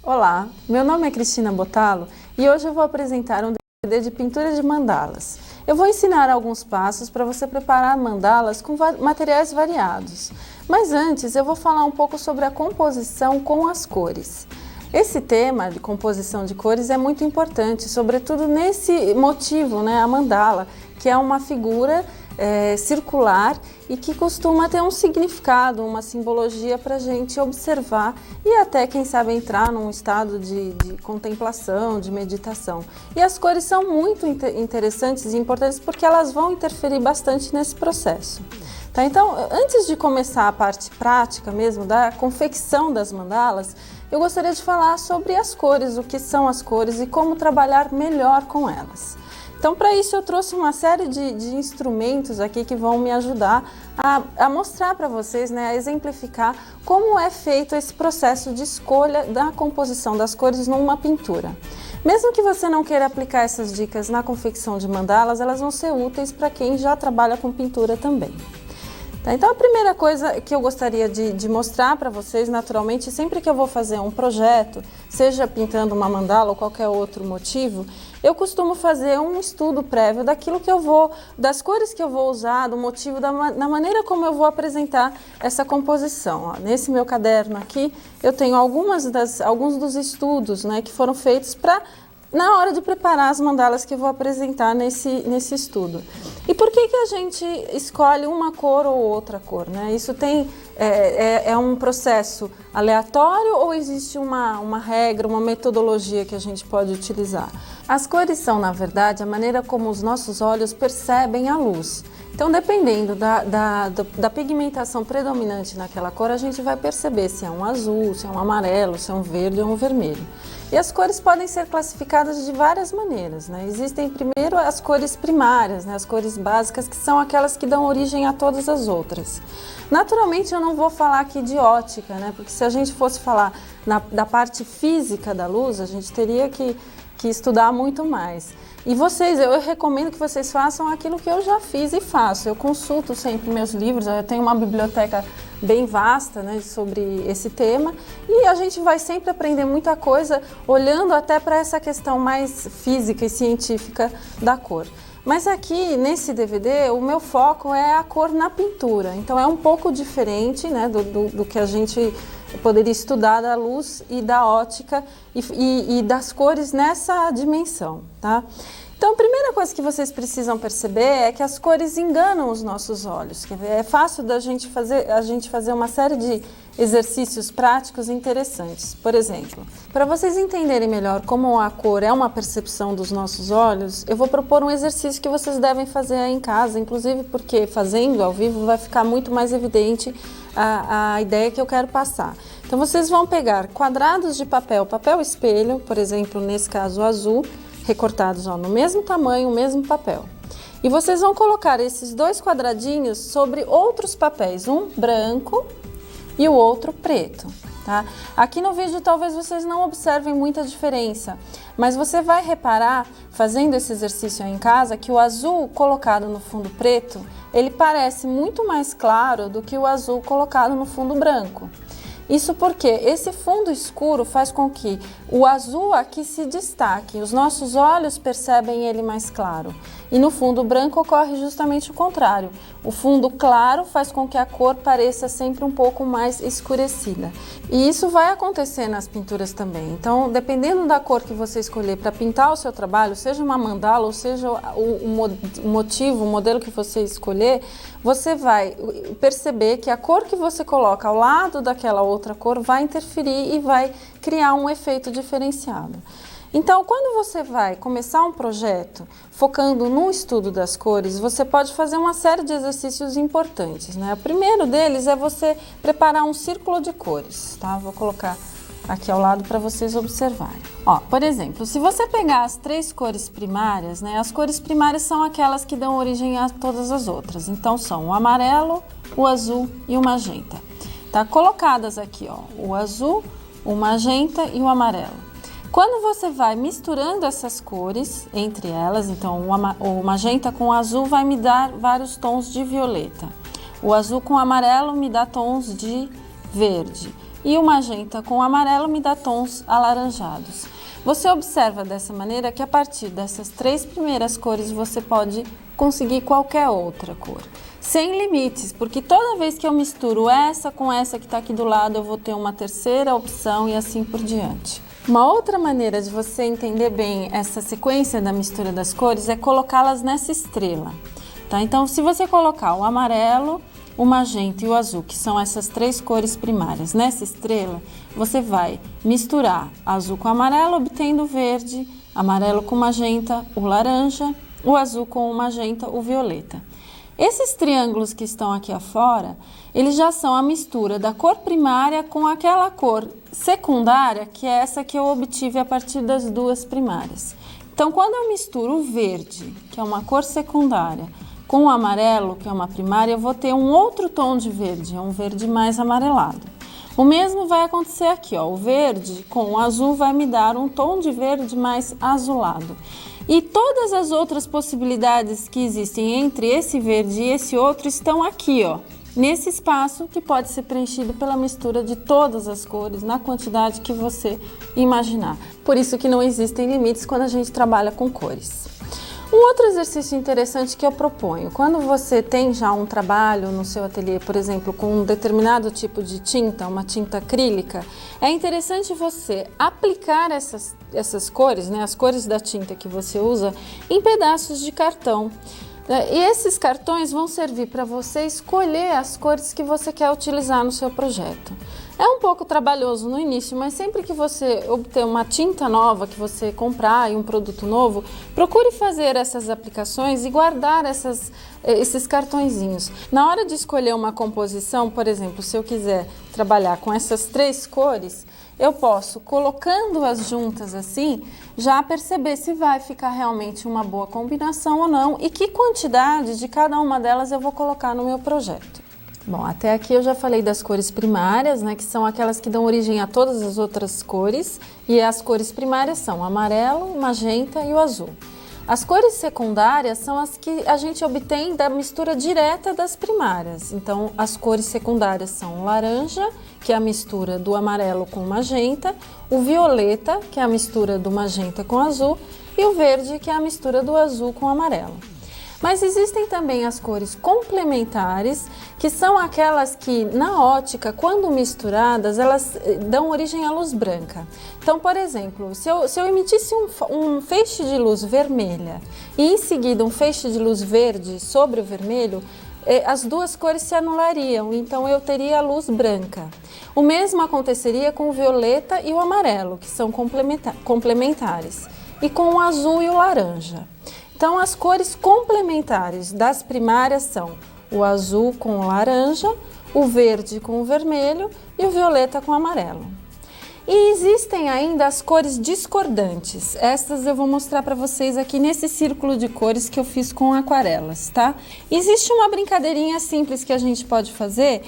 Olá, meu nome é Cristina Botalo e hoje eu vou apresentar um DVD de pintura de mandalas. Eu vou ensinar alguns passos para você preparar mandalas com materiais variados. Mas antes eu vou falar um pouco sobre a composição com as cores. Esse tema de composição de cores é muito importante, sobretudo nesse motivo, a mandala, que é uma figura circular e que costuma ter um significado, uma simbologia para a gente observar e até, quem sabe, entrar num estado de contemplação, de meditação. E as cores são muito interessantes e importantes porque elas vão interferir bastante nesse processo. Tá? Então, antes de começar a parte prática mesmo da confecção das mandalas, eu gostaria de falar sobre as cores, o que são as cores e como trabalhar melhor com elas. Então, para isso eu trouxe uma série de instrumentos aqui que vão me ajudar a mostrar para vocês, a exemplificar como é feito esse processo de escolha da composição das cores numa pintura. Mesmo que você não queira aplicar essas dicas na confecção de mandalas, elas vão ser úteis para quem já trabalha com pintura também. Então, a primeira coisa que eu gostaria de mostrar para vocês, naturalmente, sempre que eu vou fazer um projeto, seja pintando uma mandala ou qualquer outro motivo, eu costumo fazer um estudo prévio daquilo que eu vou, das cores que eu vou usar, do motivo, da maneira como eu vou apresentar essa composição. Nesse meu caderno aqui, eu tenho alguns dos estudos que foram feitos na hora de preparar as mandalas que eu vou apresentar nesse estudo. E por que a gente escolhe uma cor ou outra cor? Isso é um processo aleatório ou existe uma regra, uma metodologia que a gente pode utilizar? As cores são, na verdade, a maneira como os nossos olhos percebem a luz. Então, dependendo da pigmentação predominante naquela cor, a gente vai perceber se é um azul, se é um amarelo, se é um verde ou um vermelho. E as cores podem ser classificadas de várias maneiras. Existem primeiro as cores primárias, as cores básicas, que são aquelas que dão origem a todas as outras. Naturalmente, eu não vou falar aqui de ótica, porque se a gente fosse falar da parte física da luz, a gente teria que estudar muito mais. E eu recomendo que vocês façam aquilo que eu já fiz e faço. Eu consulto sempre meus livros, eu tenho uma biblioteca bem vasta sobre esse tema e a gente vai sempre aprender muita coisa olhando até para essa questão mais física e científica da cor. Mas aqui nesse DVD o meu foco é a cor na pintura, então é um pouco diferente do que a gente poderia estudar da luz e da ótica e das cores nessa dimensão, tá? Então, a primeira coisa que vocês precisam perceber é que as cores enganam os nossos olhos. É fácil a gente fazer uma série de exercícios práticos interessantes. Por exemplo, para vocês entenderem melhor como a cor é uma percepção dos nossos olhos, eu vou propor um exercício que vocês devem fazer aí em casa, inclusive porque fazendo ao vivo vai ficar muito mais evidente a ideia que eu quero passar. Então, vocês vão pegar quadrados de papel espelho, por exemplo, nesse caso azul, recortados no mesmo tamanho, o mesmo papel. E vocês vão colocar esses dois quadradinhos sobre outros papéis, um branco e o outro preto. Tá? Aqui no vídeo talvez vocês não observem muita diferença, mas você vai reparar, fazendo esse exercício aí em casa, que o azul colocado no fundo preto, ele parece muito mais claro do que o azul colocado no fundo branco. Isso porque esse fundo escuro faz com que o azul aqui se destaque, os nossos olhos percebem ele mais claro. E no fundo branco ocorre justamente o contrário. O fundo claro faz com que a cor pareça sempre um pouco mais escurecida. E isso vai acontecer nas pinturas também. Então, dependendo da cor que você escolher para pintar o seu trabalho, seja uma mandala ou seja o motivo, o modelo que você escolher, você vai perceber que a cor que você coloca ao lado daquela outra cor vai interferir e vai criar um efeito diferenciado. Então, quando você vai começar um projeto focando no estudo das cores, você pode fazer uma série de exercícios importantes. O primeiro deles é você preparar um círculo de cores, tá? Vou colocar aqui ao lado para vocês observarem. Por exemplo, se você pegar as três cores primárias, as cores primárias são aquelas que dão origem a todas as outras. Então, são o amarelo, o azul e o magenta. Tá colocadas aqui, o azul, o magenta e o amarelo. Quando você vai misturando essas cores entre elas, então o magenta com o azul vai me dar vários tons de violeta. O azul com o amarelo me dá tons de verde. e o magenta com o amarelo me dá tons alaranjados. Você observa dessa maneira que a partir dessas 3 primeiras cores você pode conseguir qualquer outra cor, sem limites, porque toda vez que eu misturo essa com essa que está aqui do lado, eu vou ter uma terceira opção e assim por diante. Uma outra maneira de você entender bem essa sequência da mistura das cores é colocá-las nessa estrela, tá? Então, se você colocar o amarelo, o magenta e o azul, que são essas 3 cores primárias, nessa estrela, você vai misturar azul com amarelo, obtendo o verde, amarelo com magenta, o laranja, o azul com o magenta, o violeta. Esses triângulos que estão aqui afora, eles já são a mistura da cor primária com aquela cor secundária, que é essa que eu obtive a partir das 2 primárias. Então, quando eu misturo o verde, que é uma cor secundária, com o amarelo, que é uma primária, eu vou ter um outro tom de verde, é um verde mais amarelado. O mesmo vai acontecer aqui, ó, o verde com o azul vai me dar um tom de verde mais azulado. E todas as outras possibilidades que existem entre esse verde e esse outro estão aqui, ó, nesse espaço que pode ser preenchido pela mistura de todas as cores na quantidade que você imaginar. Por isso que não existem limites quando a gente trabalha com cores. Um outro exercício interessante que eu proponho, quando você tem já um trabalho no seu ateliê, por exemplo, com um determinado tipo de tinta, uma tinta acrílica, é interessante você aplicar essas cores, né, as cores da tinta que você usa, em pedaços de cartão. E esses cartões vão servir para você escolher as cores que você quer utilizar no seu projeto. É um pouco trabalhoso no início, mas sempre que você obter uma tinta nova que você comprar e um produto novo, procure fazer essas aplicações e guardar esses cartõezinhos. Na hora de escolher uma composição, por exemplo, se eu quiser trabalhar com essas 3 cores, eu posso, colocando-as juntas assim, já perceber se vai ficar realmente uma boa combinação ou não e que quantidade de cada uma delas eu vou colocar no meu projeto. Bom, até aqui eu já falei das cores primárias, né, que são aquelas que dão origem a todas as outras cores, e as cores primárias são o amarelo, o magenta e o azul. As cores secundárias são as que a gente obtém da mistura direta das primárias. Então, as cores secundárias são o laranja, que é a mistura do amarelo com o magenta, o violeta, que é a mistura do magenta com o azul, e o verde, que é a mistura do azul com o amarelo. Mas existem também as cores complementares, que são aquelas que, na ótica, quando misturadas, elas dão origem à luz branca. Então, por exemplo, se eu emitisse um feixe de luz vermelha e em seguida um feixe de luz verde sobre o vermelho, as 2 cores se anulariam, então eu teria a luz branca. O mesmo aconteceria com o violeta e o amarelo, que são complementares, e com o azul e o laranja. Então, as cores complementares das primárias são o azul com o laranja, o verde com o vermelho e o violeta com o amarelo. E existem ainda as cores discordantes. Estas eu vou mostrar para vocês aqui nesse círculo de cores que eu fiz com aquarelas, tá? Existe uma brincadeirinha simples que a gente pode fazer.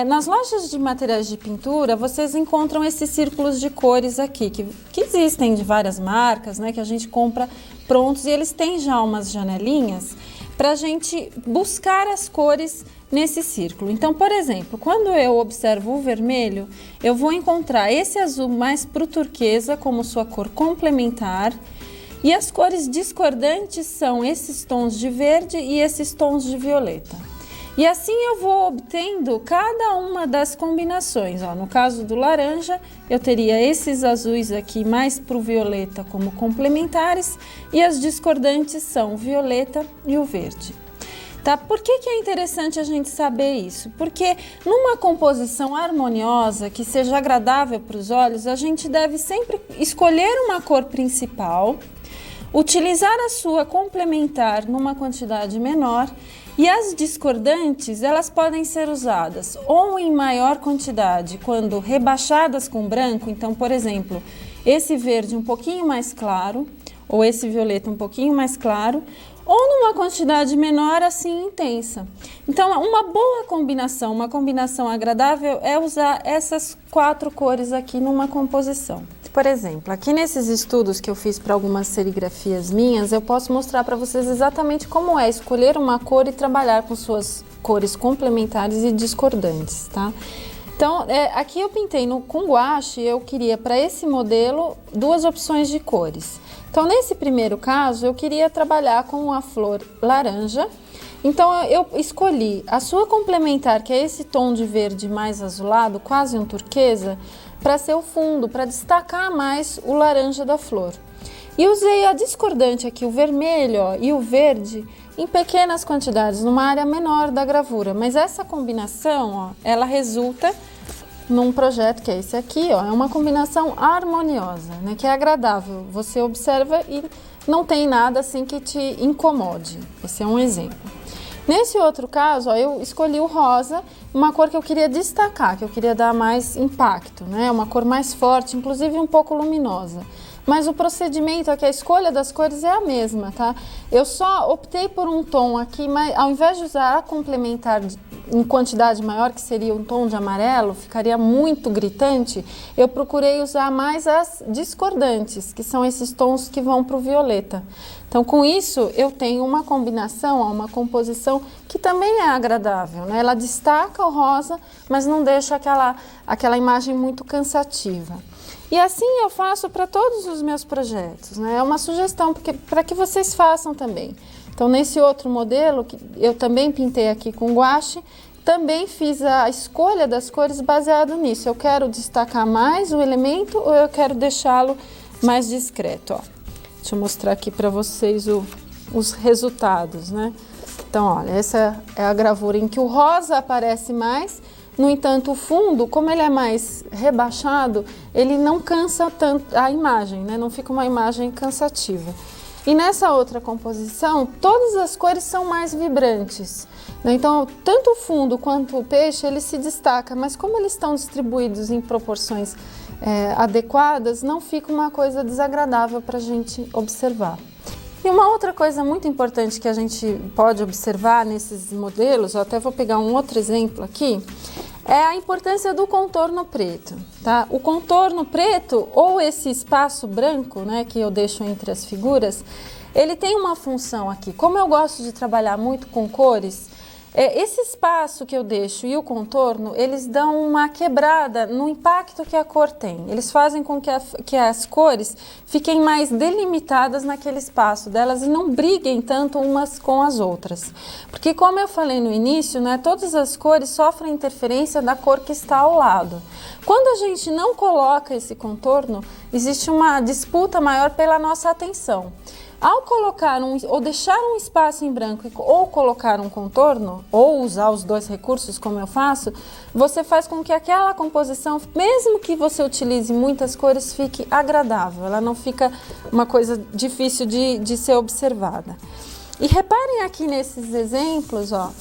Nas lojas de materiais de pintura, vocês encontram esses círculos de cores aqui, que existem de várias marcas, né, que a gente compra prontos, e eles têm já umas janelinhas para a gente buscar as cores nesse círculo. Então, por exemplo, quando eu observo o vermelho, eu vou encontrar esse azul mais pro turquesa como sua cor complementar, e as cores discordantes são esses tons de verde e esses tons de violeta. E assim eu vou obtendo cada uma das combinações. Ó, no caso do laranja, eu teria esses azuis aqui mais para o violeta como complementares, e as discordantes são o violeta e o verde. Tá? Por que é interessante a gente saber isso? Porque numa composição harmoniosa, que seja agradável para os olhos, a gente deve sempre escolher uma cor principal, utilizar a sua complementar numa quantidade menor, e as discordantes, elas podem ser usadas ou em maior quantidade quando rebaixadas com branco. Então, por exemplo, esse verde um pouquinho mais claro, ou esse violeta um pouquinho mais claro, ou numa quantidade menor, assim, intensa. Então, uma boa combinação, uma combinação agradável é usar essas 4 cores aqui numa composição. Por exemplo, aqui nesses estudos que eu fiz para algumas serigrafias minhas, eu posso mostrar para vocês exatamente como é escolher uma cor e trabalhar com suas cores complementares e discordantes, tá? Então, aqui eu pintei com guache, eu queria para esse modelo 2 opções de cores. Então, nesse primeiro caso, eu queria trabalhar com a flor laranja. Então, eu escolhi a sua complementar, que é esse tom de verde mais azulado, quase um turquesa, para ser o fundo, para destacar mais o laranja da flor. E usei a discordante aqui, o vermelho, ó, e o verde, em pequenas quantidades, numa área menor da gravura. Mas essa combinação, ó, ela resulta num projeto que é esse aqui, ó, é uma combinação harmoniosa, né, que é agradável. Você observa e não tem nada assim que te incomode. Esse é um exemplo. Nesse outro caso, ó, eu escolhi o rosa, uma cor que eu queria destacar, que eu queria dar mais impacto, né, uma cor mais forte, inclusive um pouco luminosa. Mas o procedimento aqui, a escolha das cores é a mesma, tá? Eu só optei por um tom aqui, mas ao invés de usar a complementar em quantidade maior, que seria um tom de amarelo, ficaria muito gritante, eu procurei usar mais as discordantes, que são esses tons que vão para o violeta. Então, com isso, eu tenho uma combinação, uma composição que também é agradável, né? Ela destaca o rosa, mas não deixa aquela imagem muito cansativa. E assim eu faço para todos os meus projetos, né? É uma sugestão para que vocês façam também. Então, nesse outro modelo, que eu também pintei aqui com guache, também fiz a escolha das cores baseado nisso. Eu quero destacar mais o elemento ou eu quero deixá-lo mais discreto, ó. Deixa eu mostrar aqui para vocês os resultados, né? Então, olha, essa é a gravura em que o rosa aparece mais. No entanto, o fundo, como ele é mais rebaixado, ele não cansa tanto a imagem, né? Não fica uma imagem cansativa. E nessa outra composição, todas as cores são mais vibrantes, né? Então, tanto o fundo quanto o peixe, ele se destaca, mas como eles estão distribuídos em proporções adequadas, não fica uma coisa desagradável para a gente observar. E uma outra coisa muito importante que a gente pode observar nesses modelos, eu até vou pegar um outro exemplo aqui, é a importância do contorno preto, tá? O contorno preto, ou esse espaço branco, né, que eu deixo entre as figuras, ele tem uma função aqui. Como eu gosto de trabalhar muito com cores, esse espaço que eu deixo e o contorno, eles dão uma quebrada no impacto que a cor tem. Eles fazem com que as cores fiquem mais delimitadas naquele espaço delas e não briguem tanto umas com as outras. Porque, como eu falei no início, né, todas as cores sofrem interferência da cor que está ao lado. Quando a gente não coloca esse contorno, existe uma disputa maior pela nossa atenção. Ao colocar ou deixar um espaço em branco ou colocar um contorno, ou usar os dois recursos como eu faço, você faz com que aquela composição, mesmo que você utilize muitas cores, fique agradável. Ela não fica uma coisa difícil de ser observada. E reparem aqui nesses exemplos, ó,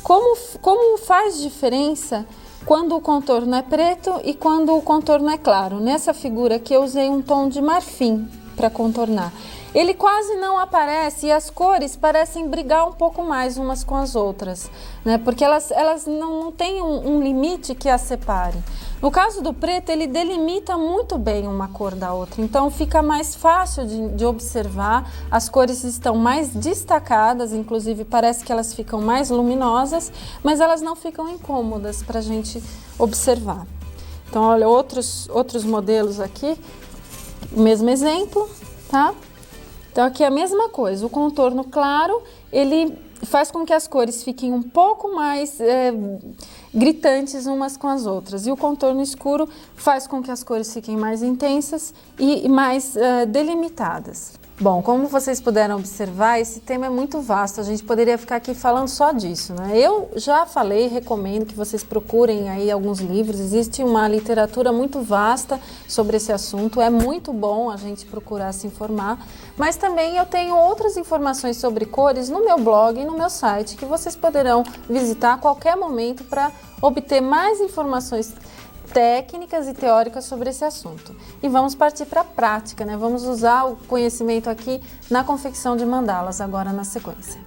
como faz diferença quando o contorno é preto e quando o contorno é claro. Nessa figura aqui eu usei um tom de marfim para contornar. Ele quase não aparece e as cores parecem brigar um pouco mais umas com as outras, né? Porque elas não têm um limite que as separe. No caso do preto, ele delimita muito bem uma cor da outra, então fica mais fácil de observar, as cores estão mais destacadas, inclusive parece que elas ficam mais luminosas, mas elas não ficam incômodas para a gente observar. Então, olha, outros modelos aqui, o mesmo exemplo, tá? Então, aqui é a mesma coisa, o contorno claro, ele faz com que as cores fiquem um pouco mais gritantes umas com as outras. E o contorno escuro faz com que as cores fiquem mais intensas e mais delimitadas. Bom, como vocês puderam observar, esse tema é muito vasto, a gente poderia ficar aqui falando só disso, né? Eu já falei, recomendo que vocês procurem aí alguns livros, existe uma literatura muito vasta sobre esse assunto, é muito bom a gente procurar se informar, mas também eu tenho outras informações sobre cores no meu blog e no meu site, que vocês poderão visitar a qualquer momento para obter mais informações técnicas e teóricas sobre esse assunto. E vamos partir para a prática, né? Vamos usar o conhecimento aqui na confecção de mandalas agora na sequência.